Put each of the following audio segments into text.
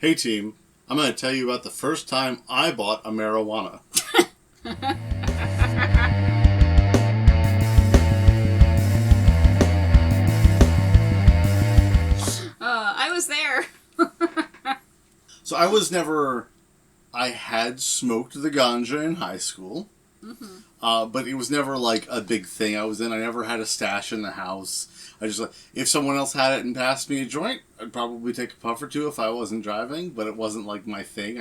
Hey team, I'm going to tell you about the first time I bought a marijuana. I was there. So I had smoked the ganja in high school, but it was never like a big thing. I never had a stash in the house. If someone else had it and passed me a joint, I'd probably take a puff or two if I wasn't driving, but it wasn't like my thing.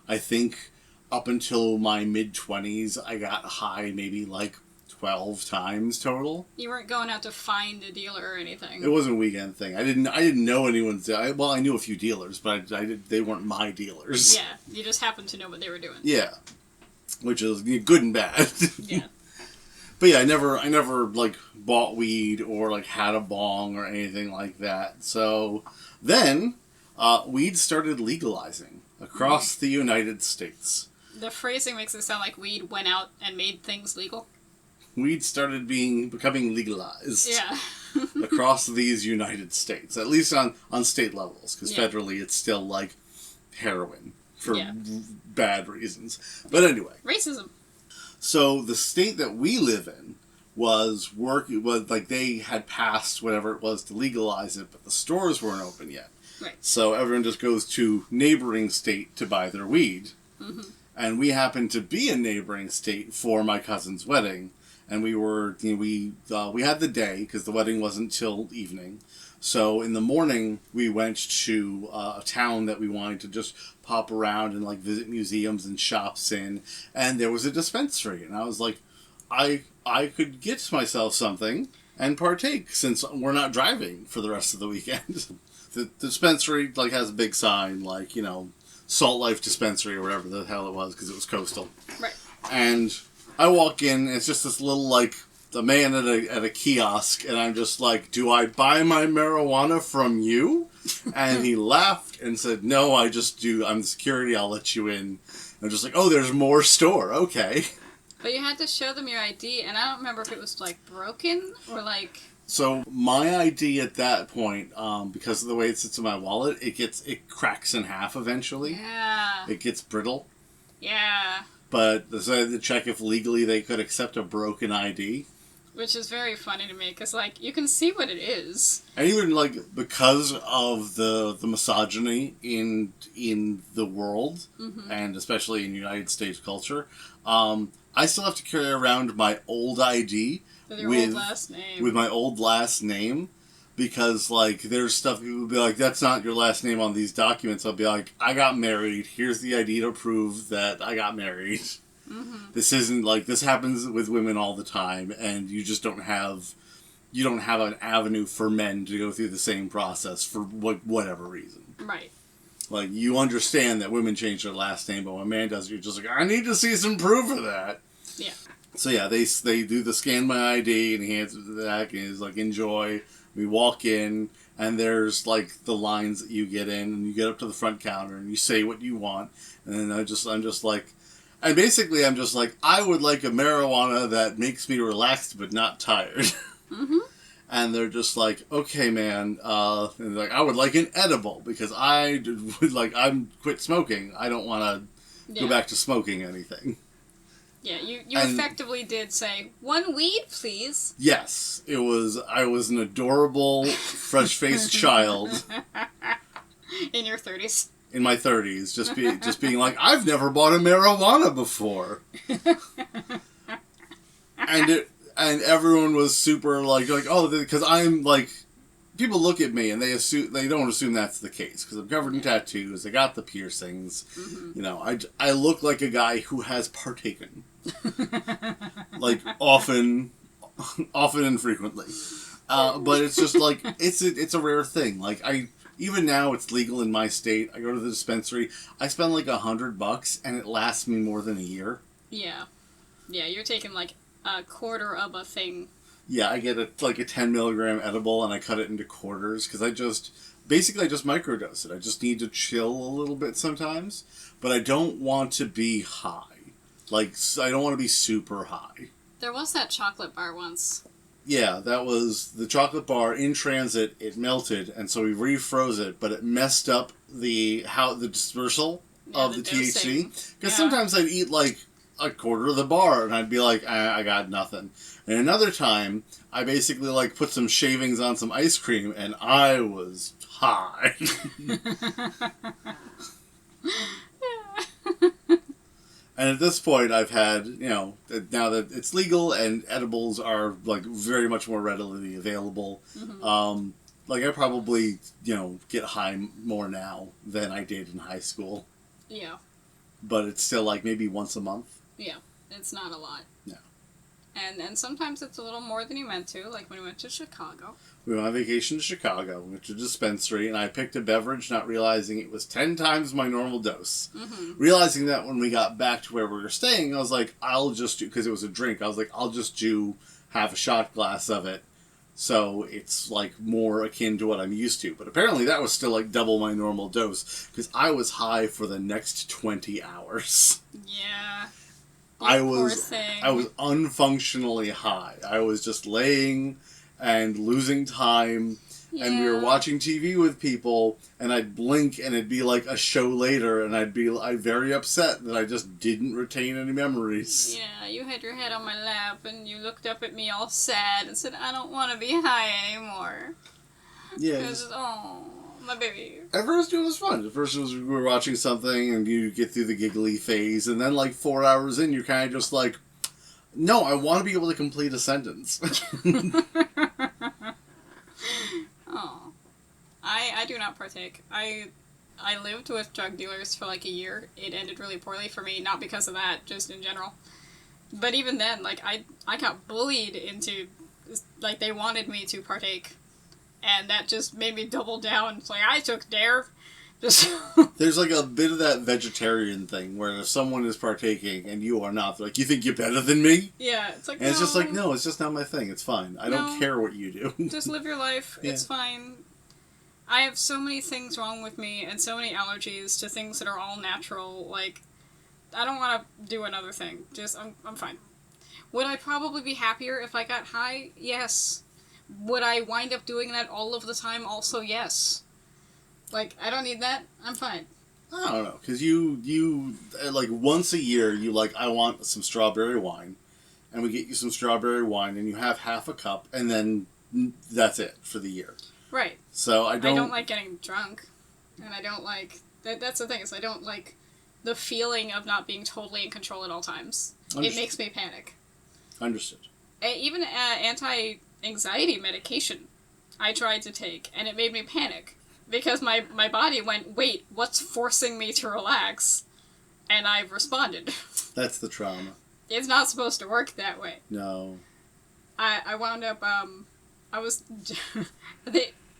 I think up until my mid-20s, I got high maybe like 12 times total. You weren't going out to find a dealer or anything. It wasn't a weekend thing. I didn't know anyone's. I knew a few dealers, but they weren't my dealers. Yeah, you just happened to know what they were doing. Yeah, which is good and bad. Yeah. But yeah, I never like bought weed or like had a bong or anything like that. So then, weed started legalizing across the United States. The phrasing makes it sound like weed went out and made things legal. Weed started becoming legalized. Yeah. across these United States, at least on state levels, because federally it's still like heroin for bad reasons. But anyway, racism. So the state that we live in was like they had passed whatever it was to legalize it, but the stores weren't open yet. Right. So everyone just goes to neighboring state to buy their weed. Mm-hmm. And we happened to be in neighboring state for my cousin's wedding. And we had the day because the wedding wasn't till evening. So in the morning we went to a town that we wanted to just pop around and like visit museums and shops in, and there was a dispensary, and I was like, I could get myself something and partake since we're not driving for the rest of the weekend. The dispensary like has a big sign like Salt Life Dispensary or whatever the hell it was because it was coastal. Right. And I walk in, it's just this little, like, the man at a kiosk, and I'm just like, do I buy my marijuana from you? And he laughed and said, no, I just do. I'm security, I'll let you in. I'm just like, oh, there's more store, okay. But you had to show them your ID, and I don't remember if it was, like, broken or, like... So my ID at that point, because of the way it sits in my wallet, it cracks in half eventually. Yeah. It gets brittle. Yeah. But they decided to check if legally they could accept a broken ID. Which is very funny to me, because, like, you can see what it is. And even, like, because of the misogyny in the world, and especially in United States culture, I still have to carry around my old ID With your old last name. With my old last name. Because, like, there's stuff people will be like, that's not your last name on these documents. I'll be like, I got married. Here's the ID to prove that I got married. Mm-hmm. This isn't, like, this happens with women all the time, and you just don't have an avenue for men to go through the same process for whatever reason. Right. Like, you understand that women change their last name, but when a man does, you're just like, I need to see some proof of that. Yeah. So, yeah, they do the scan my ID, and he hands it to the back, and he's like, enjoy. We walk in, and there's, like, the lines that you get in, and you get up to the front counter, and you say what you want, and then I'm just like, and basically I'm just like, I would like a marijuana that makes me relaxed but not tired. Mm-hmm. And they're just like, okay, man, and like, I would like an edible, because I'm quit smoking. I don't want to go back to smoking anything. Yeah, you effectively did say, one weed, please. Yes, I was an adorable, fresh-faced child. In your 30s? In my 30s, just being like, I've never bought a marijuana before. And everyone was super like oh, because I'm like, people look at me and they don't assume that's the case because I'm covered in tattoos. I got the piercings. Mm-hmm. I look like a guy who has partaken, like often and frequently. But it's just like it's a rare thing. Like even now it's legal in my state. I go to the dispensary. I spend like $100 and it lasts me more than a year. Yeah, you're taking like a quarter of a thing. Yeah, I get a 10 milligram edible and I cut it into quarters because I just microdose it. I just need to chill a little bit sometimes, but I don't want to be high. Like, I don't want to be super high. There was that chocolate bar once. Yeah, that was the chocolate bar in transit. It melted, and so we refroze it, but it messed up the dispersal Yeah, of the THC. dosing. Because Yeah. sometimes I'd eat like a quarter of the bar and I'd be like, I got nothing. And another time, I basically like put some shavings on some ice cream and I was high. And at this point, I've had, now that it's legal and edibles are like very much more readily available. Mm-hmm. Like I probably, get high more now than I did in high school. Yeah. But it's still like maybe once a month. Yeah. It's not a lot. No. And sometimes it's a little more than you meant to, like when we went to Chicago. We went on vacation to Chicago, went to a dispensary, and I picked a beverage not realizing it was 10 times my normal dose. Mm-hmm. Realizing that when we got back to where we were staying, I was like, I'll just do, because it was a drink, I was like, I'll just do half a shot glass of it. So it's like more akin to what I'm used to. But apparently that was still like double my normal dose, because I was high for the next 20 hours. Yeah. I Poor was thing. unfunctionally high. I was just laying and losing time, and we were Yeah. watching TV with people, and I'd blink and it'd be like a show later, and I'd very upset that I just didn't retain any memories. Yeah, you had your head on my lap and you looked up at me all sad and said, I don't want to be high anymore. Yeah. Because, oh, my baby. At first it was fun. At first we were watching something and you get through the giggly phase, and then like 4 hours in you're kind of just like, no, I want to be able to complete a sentence. Oh. I do not partake. I lived with drug dealers for like a year. It ended really poorly for me, not because of that, just in general. But even then, like, I got bullied into, like, they wanted me to partake. And that just made me double down. It's like, I took dare. Just... There's like a bit of that vegetarian thing where if someone is partaking and you are not, they're like, you think you're better than me? Yeah, it's like, And it's just like, no, it's just not my thing. It's fine. I don't care what you do. Just live your life. Yeah. It's fine. I have so many things wrong with me and so many allergies to things that are all natural. Like, I don't want to do another thing. Just, I'm fine. Would I probably be happier if I got high? Yes. Would I wind up doing that all of the time? Also, yes. Like, I don't need that. I'm fine. I don't know, because you like once a year you like, I want some strawberry wine, and we get you some strawberry wine and you have half a cup and then that's it for the year. Right. So I don't like getting drunk, and I don't like that's the thing, is I don't like the feeling of not being totally in control at all times. Understood. It makes me panic. Understood. Even anti-anxiety medication I tried to take, and it made me panic. Because my body went, wait, what's forcing me to relax? And I responded. That's the trauma. It's not supposed to work that way. No. I wound up,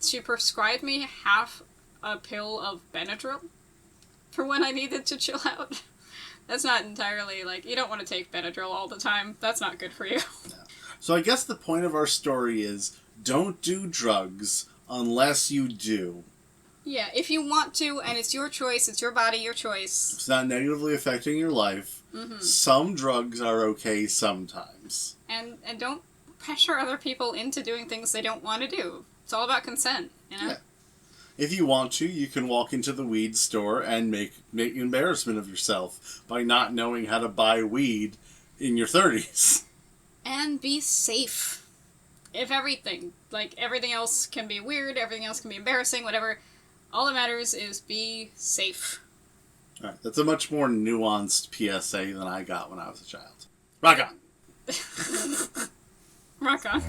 she prescribed me half a pill of Benadryl for when I needed to chill out. That's not entirely, like, you don't want to take Benadryl all the time. That's not good for you. No. So I guess the point of our story is, don't do drugs unless you do. Yeah, if you want to, and it's your choice, it's your body, your choice. It's not negatively affecting your life. Mm-hmm. Some drugs are okay sometimes. And don't pressure other people into doing things they don't want to do. It's all about consent, you know? Yeah. If you want to, you can walk into the weed store and make an embarrassment of yourself by not knowing how to buy weed in your 30s. And be safe. If everything else can be weird, everything else can be embarrassing, whatever, all that matters is be safe. All right, that's a much more nuanced PSA than I got when I was a child. Rock on! Rock on.